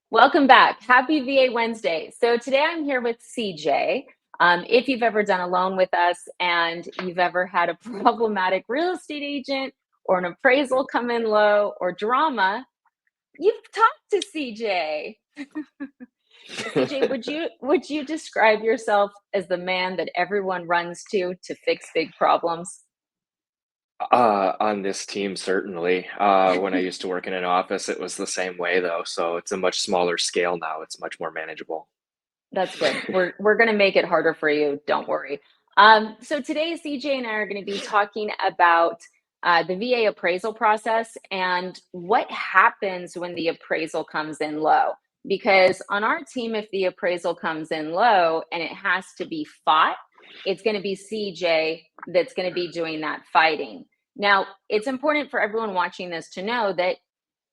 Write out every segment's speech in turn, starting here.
Welcome back. Happy VA Wednesday. So today I'm here with CJ. If you've ever done a loan with us and you've ever had a problematic real estate agent or an appraisal come in low or drama, you've talked to CJ. CJ, would you describe yourself as the man that everyone runs to fix big problems? On this team, certainly. When I used to work in an office, it was the same way though. So it's a much smaller scale now. It's much more manageable. That's good. We're gonna make it harder for you. Don't worry. So today, CJ and I are going to be talking about the VA appraisal process and what happens when the appraisal comes in low. Because on our team, if the appraisal comes in low and it has to be fought, it's going to be CJ that's going to be doing that fighting. Now, it's important for everyone watching this to know that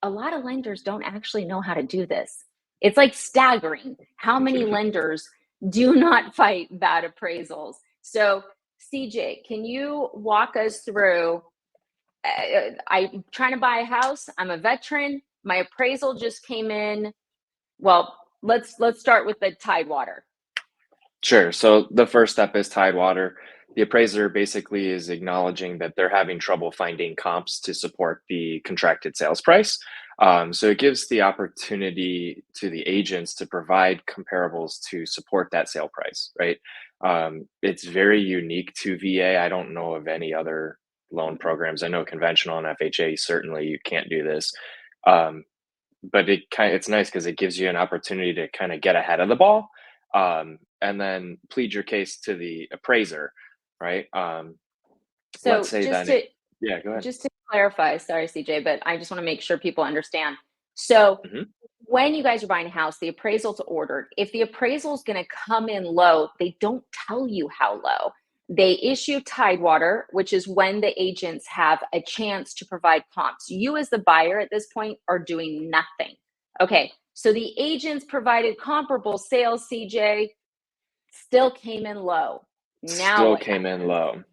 a lot of lenders don't actually know how to do this. It's like staggering how many lenders do not fight bad appraisals. So, CJ, can you walk us through? I'm trying to buy a house. I'm a veteran. My appraisal just came in. Well, let's start with the Tidewater. Sure. So the first step is Tidewater. The appraiser basically is acknowledging that they're having trouble finding comps to support the contracted sales price. So it gives the opportunity to the agents to provide comparables to support that sale price, right? It's very unique to VA. I don't know of any other loan programs. I know conventional and FHA, certainly you can't do this. Um, but it's nice because it gives you an opportunity to kind of get ahead of the ball, and then plead your case to the appraiser, right? Let's So say just then to it, yeah, go ahead. just to clarify, sorry, CJ, but I just want to make sure people understand. So Mhm. when you guys are buying a house, the appraisal's ordered. If the appraisal is going to come in low, they don't tell you how low. They issue Tidewater, which is when the agents have a chance to provide comps. You, as the buyer at this point, are doing nothing. Okay, so the agents provided comparable sales, CJ, still came in low. Now Still what came in happens? low.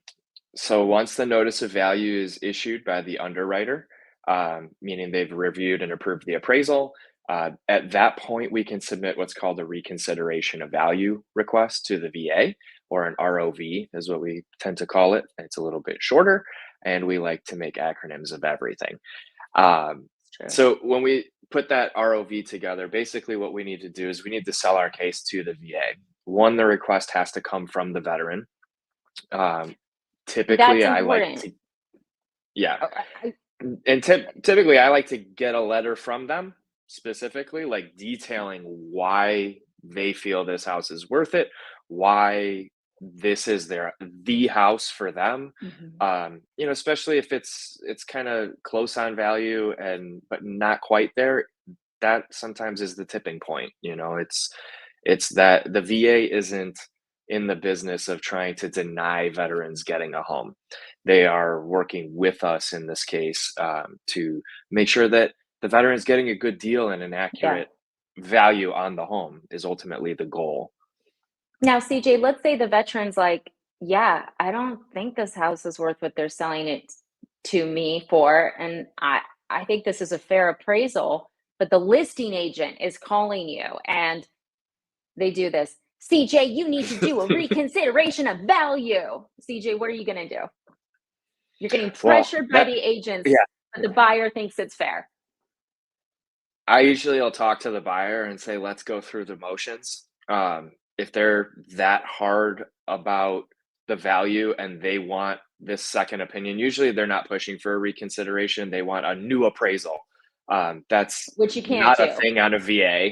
So once the notice of value is issued by the underwriter, meaning they've reviewed and approved the appraisal, at that point we can submit what's called a reconsideration of value request to the VA, or an ROV is what we tend to call it. It's a little bit shorter, and we like to make acronyms of everything. Um, It's true. so when we put that ROV together, basically what we need to do is we need to sell our case to the VA. One, the request has to come from the veteran. Um, That's typically, I like important. to, yeah, Uh, I- and typically I like to get a letter from them specifically, like detailing why they feel this house is worth it, why this is the house for them. Mhm. Especially if it's kind of close on value and but not quite there. That sometimes is the tipping point. It's that the VA isn't in the business of trying to deny veterans getting a home. They are working with us in this case, to make sure that the veteran is getting a good deal and an Yeah. accurate value on the home is ultimately the goal. Now, CJ, let's say the veteran's like, yeah, I don't think this house is worth what they're selling it to me for. And I think this is a fair appraisal, but the listing agent is calling you and they do this. CJ, you need to do a reconsideration of value. CJ, what are you going to do? You're getting Well, pressured by that the yeah, agents, but the buyer thinks it's fair. I usually will talk to the buyer and say, let's go through the motions. If they're that hard about the value and they want this second opinion, usually they're not pushing for a reconsideration. They want a new appraisal. That's Which you can't not a do. thing on a VA.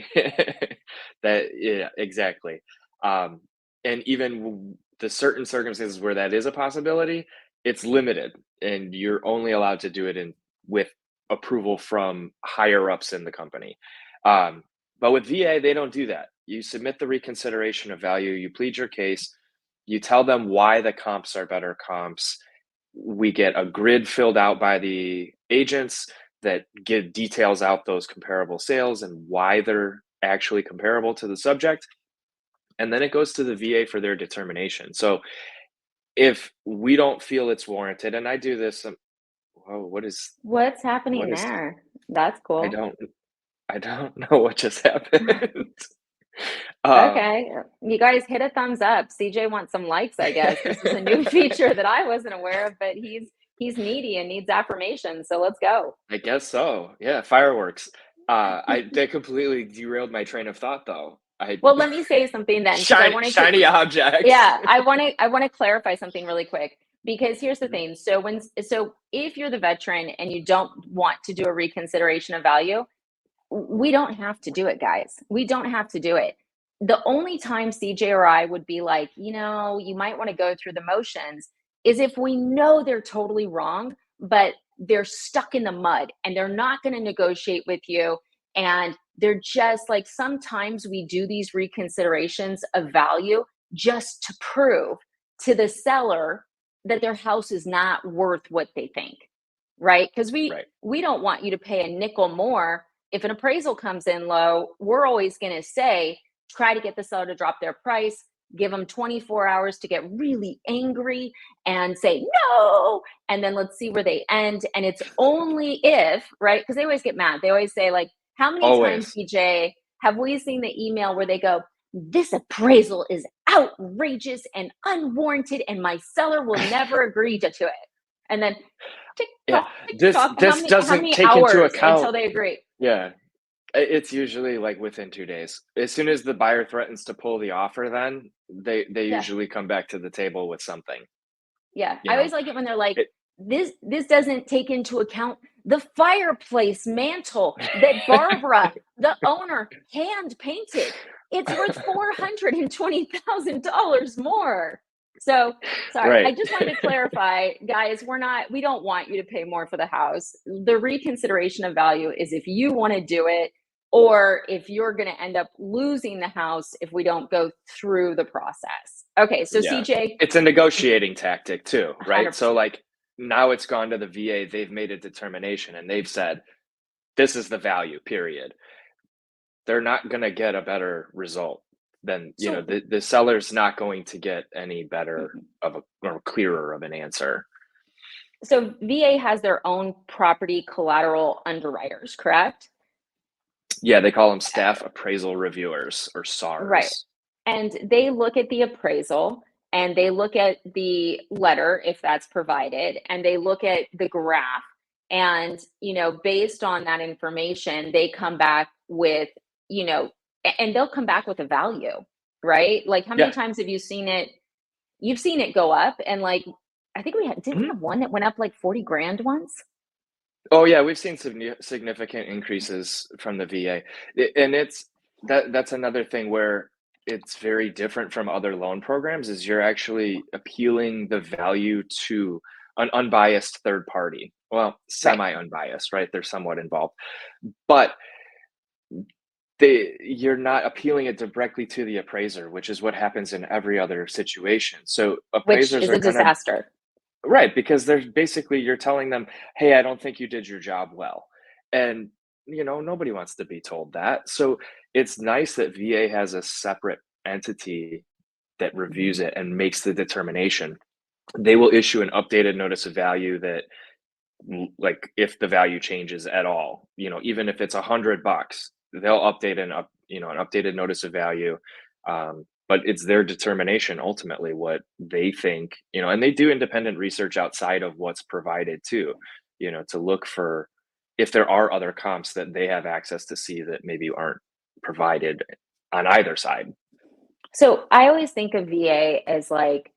Yeah, exactly. Um, and even the certain circumstances where that is a possibility, it's limited, and you're only allowed to do it in with approval from higher ups in the company. Um, but with VA, they don't do that. You submit the reconsideration of value, you plead your case, you tell them why the comps are better comps. We get a grid filled out by the agents that give details out those comparable sales and why they're actually comparable to the subject. And then it goes to the VA for their determination. So if we don't feel it's warranted, and I do this, oh, What's what happening is, there? That's I cool. don't. I don't know what just happened. Um, Okay, you guys hit a thumbs up. CJ wants some likes, I guess. This is a new feature that I wasn't aware of, but he's needy and needs affirmation, so let's go. I guess so. Yeah, fireworks. I That completely derailed my train of thought, though. I Well, let me say something then, because I wanted to. shiny objects. Yeah, I want to clarify something really quick, because here's the Mhm. thing. So if you're the veteran and you don't want to do a reconsideration of value, we don't have to do it, guys. We don't have to do it. The only time CJ or I would be like, you might want to go through the motions is if we know they're totally wrong, but they're stuck in the mud and they're not going to negotiate with you. And they're just like, sometimes we do these reconsiderations of value just to prove to the seller that their house is not worth what they think, right? Because we Right. we don't want you to pay a nickel more. If an appraisal comes in low, we're always going to say, try to get the seller to drop their price, give them 24 hours to get really angry and say no. And then let's see where they end. And it's only if, right? Because they always get mad. They always say, like, how many times, Always. DJ, have we seen the email where they go, this appraisal is outrageous and unwarranted, and my seller will never agree to it. And then tick Yeah. tock, tick This tock. How this many how doesn't many take into hours until account. they agree? Yeah. It's usually like within 2 days. As soon as the buyer threatens to pull the offer, then they Yeah. usually come back to the table with something, Yeah, you I know? always like it when they're like, It this doesn't take into account the fireplace mantle that Barbara, the owner, hand painted. It's worth $420,000 more. So, sorry, I Right. just wanted to clarify, guys, we don't want you to pay more for the house. The reconsideration of value is if you want to do it, or if you're going to end up losing the house if we don't go through the process. Okay, so Yeah. CJ, It's a negotiating tactic too, right? So, 100%. like, now it's gone to the VA, they've made a determination, and they've said, "This is the value, period." They're not gonna get a better result than, So, the seller's not going to get any better mhm. of a or clearer of an answer. So VA has their own property collateral underwriters, correct? Yeah, they call them staff appraisal reviewers or Right. SARs. And they look at the appraisal and they look at the letter if that's provided and they look at the graph and based on that information they come back with you know and they'll come back with a value, right? Like how many Yeah. times have you seen it? You've seen it go up and like I think didn't we Mhm. have one that went up like 40 grand once? Oh, yeah, we've seen significant increases from the VA, and that's another thing where it's very different from other loan programs, is you're actually appealing the value to an unbiased third party. Well, Right. semi-unbiased, right? They're somewhat involved, but you're not appealing it directly to the appraiser, which is what happens in every other situation. So Which appraisers is are a gonna. disaster. Right, because they're basically you're telling them, "Hey, I don't think you did your job well." And, nobody wants to be told that. So it's nice that VA has a separate entity that reviews it and makes the determination. They will issue an updated notice of value that like if the value changes at all, even if it's $100, they'll update an updated notice of value. But it's their determination ultimately what they think, and they do independent research outside of what's provided too, to look for if there are other comps that they have access to see that maybe aren't provided on either side. So I always think of VA as like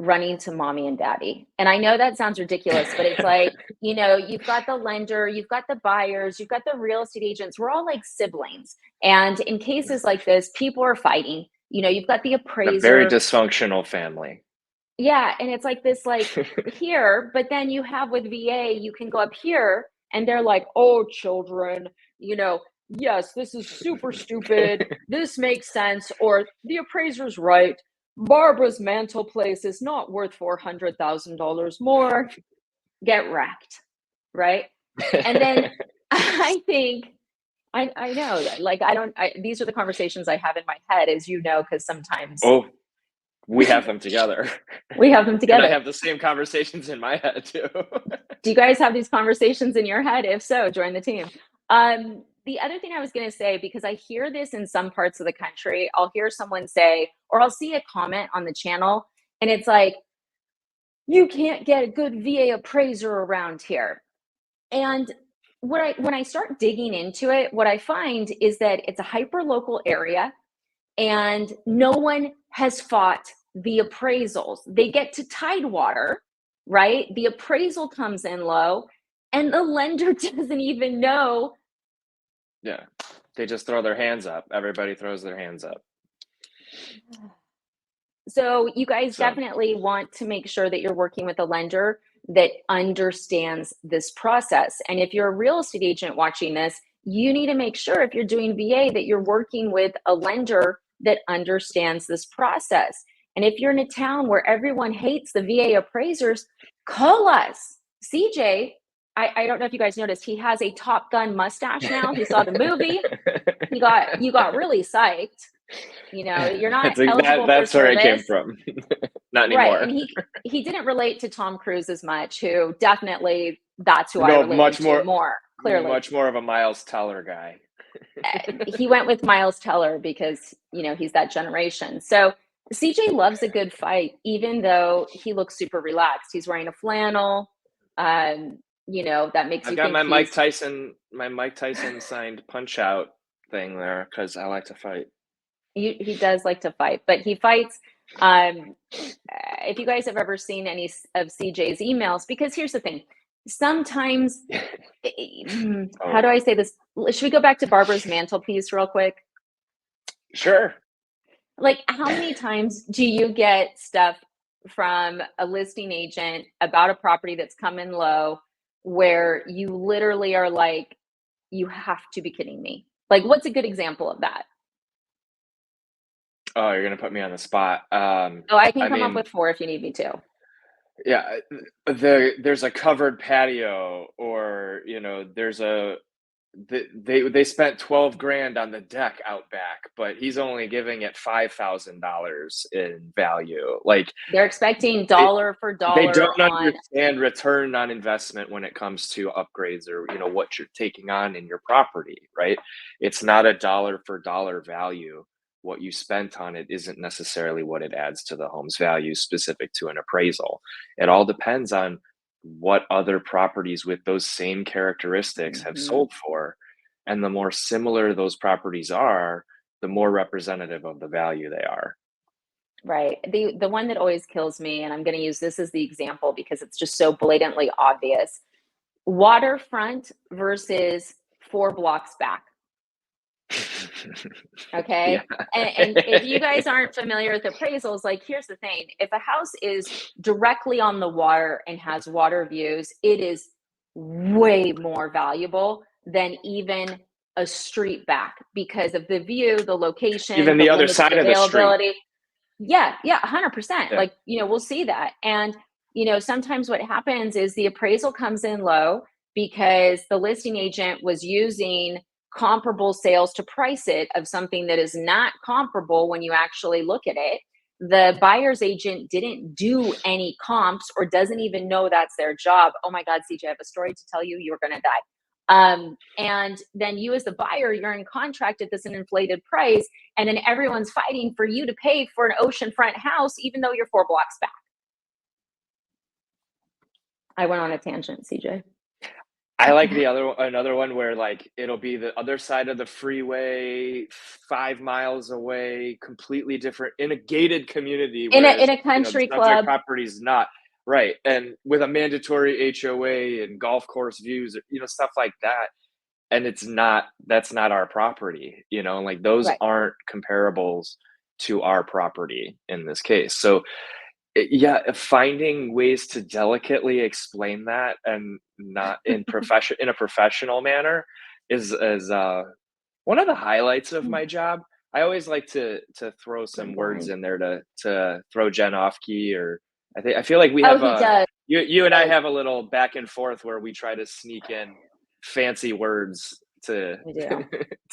running to mommy and daddy. And I know that sounds ridiculous, but it's like, you've got the lender, you've got the buyers, you've got the real estate agents. We're all like siblings. And in cases like this, people are fighting. You've got the A very appraiser. dysfunctional family. Yeah. And it's like this, like here, but then you have with VA, you can go up here and they're like, oh, children, you know, yes, this is super stupid. This makes sense. Or the appraiser's right. Barbara's mantle place is not worth $400,000 more. Get wrecked. Right. And then I think, I know that, like, these are the conversations I have in my head, as because sometimes Oh, we have them together. we have them And I together. have the same conversations in my head too. Do you guys have these conversations in your head? If so, join the team. the other thing I was going to say, because I hear this in some parts of the country, I'll hear someone say, or I'll see a comment on the channel, and it's like, you can't get a good VA appraiser around here. And when I start digging into it, what I find is that it's a hyper local area and no one has fought the appraisals. They get to Tidewater, right? The appraisal comes in low and the lender doesn't even know. Yeah. They just throw their hands up. Everybody throws their hands up. So you guys So definitely want to make sure that you're working with a lender that understands this process. And if you're a real estate agent watching this, you need to make sure if you're doing VA that you're working with a lender that understands this process. And if you're in a town where everyone hates the VA appraisers, call us. CJ, I don't know if you guys noticed, he has a Top Gun mustache now. He saw the movie. You got really psyched. You know, you're not eligible for that's where it came service. from. Not Right. anymore. And he didn't relate to Tom Cruise as much, who definitely that's who I No, related to more, clearly. much more of a Miles Teller guy. He went with Miles Teller because, you know, he's that generation. So CJ loves a good fight, even though he looks super relaxed. He's wearing a flannel. You know, that makes I've you got think my Mike Tyson signed Punch Out thing there because I like to fight. He does like to fight, but he fights. If you guys have ever seen any of CJ's emails, because here's the thing, sometimes, how do I say this? Should we go back to Barbara's mantelpiece real quick? Sure. Like, how many times do you get stuff from a listing agent about a property that's come in low where you literally are like, you have to be kidding me? Like, what's a good example of that? Oh, you're gonna put me on the spot. Oh, I can I come up mean, with 4 if you need me to. yeah, there's a covered patio, or they spent 12 grand on the deck out back, but he's only giving it $5,000 in value. Like, They're expecting it, dollar for they dollar don't on. understand return on investment when it comes to upgrades, or what you're taking on in your property, right? It's not a dollar for dollar value. What you spent on it isn't necessarily what it adds to the home's value specific to an appraisal. It all depends on what other properties with those same characteristics have Mhm. sold for, and the more similar those properties are, the more representative of the value they are. Right. The one that always kills me, and I'm going to use this as the example because it's just so blatantly obvious. Waterfront versus 4 blocks back. Yeah. Okay. And if you guys aren't familiar with appraisals, like, here's the thing, if a house is directly on the water and has water views, it is way more valuable than even a street back because of the view, the location, Even the the other limited side of the street. availability. Yeah, yeah, 100%. Yeah. Like, you know, we'll see that. And, you know, sometimes what happens is the appraisal comes in low because the listing agent was using comparable sales to price it of something that is not comparable when you actually look at it. The buyer's agent didn't do any comps or doesn't even know that's their job. Oh my God, CJ, I have a story to tell you. You're going to die. And then you, as the buyer, you're in contract at this an inflated price, and then everyone's fighting for you to pay for an oceanfront house, even though you're 4 blocks back. I went on a tangent, CJ. I like another one where, like, it'll be the other side of the freeway, 5 miles away, completely different in a gated community, In whereas a the country subject club. property is not, right, and with a mandatory HOA and golf course views, stuff like that, and that's not our property, like, those Right. aren't comparables to our property in this case. So yeah, finding ways to delicately explain that, and not in a professional manner, is one of the highlights of my job. I always like to throw some Pretty words boring. in there to throw Jen off key, or I feel like we Oh, have he a does. you and I have a little back and forth where we try to sneak in fancy words to We do.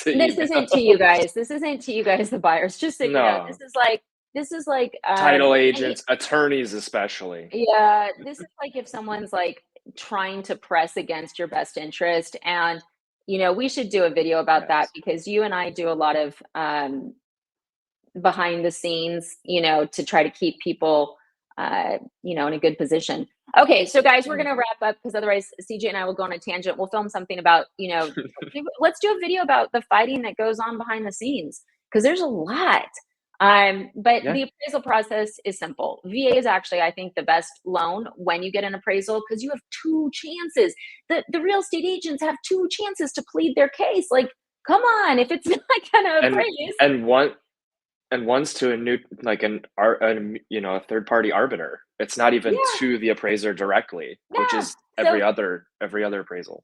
to This isn't to you emails. guys. This isn't to you guys, the buyers. Just so you know, No, this is like, title and agents, attorneys especially. yeah, this is like if someone's like trying to press against your best interest and You know, we should do a video about that Yes. because you and I do a lot of behind the scenes, you know, to try to keep people, you know, in a good position. Okay, so guys, we're Mhm. gonna wrap up because otherwise CJ and I will go on a tangent. We'll film something about, you know, let's do a video about the fighting that goes on behind the scenes because there's a lot. But Yeah, the appraisal process is simple. VA is actually, I think, the best loan when you get an appraisal because you have two chances. The real estate agents have two chances to plead their case. Like, come on, if it's not gonna and appraise, and one and one's to a new like a third party arbiter. It's not even yeah, to the appraiser directly, which yeah. is So every other appraisal.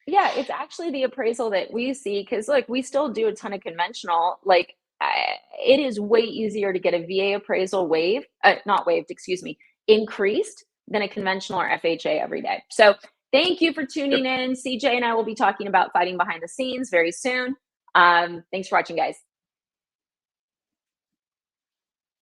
yeah, it's actually the appraisal that we see because look, we still do a ton of conventional. Like, it is way easier to get a VA appraisal not waived, excuse me, increased than a conventional or FHA every day. So thank you for tuning Yep. in. CJ and I will be talking about fighting behind the scenes very soon. Thanks for watching, guys.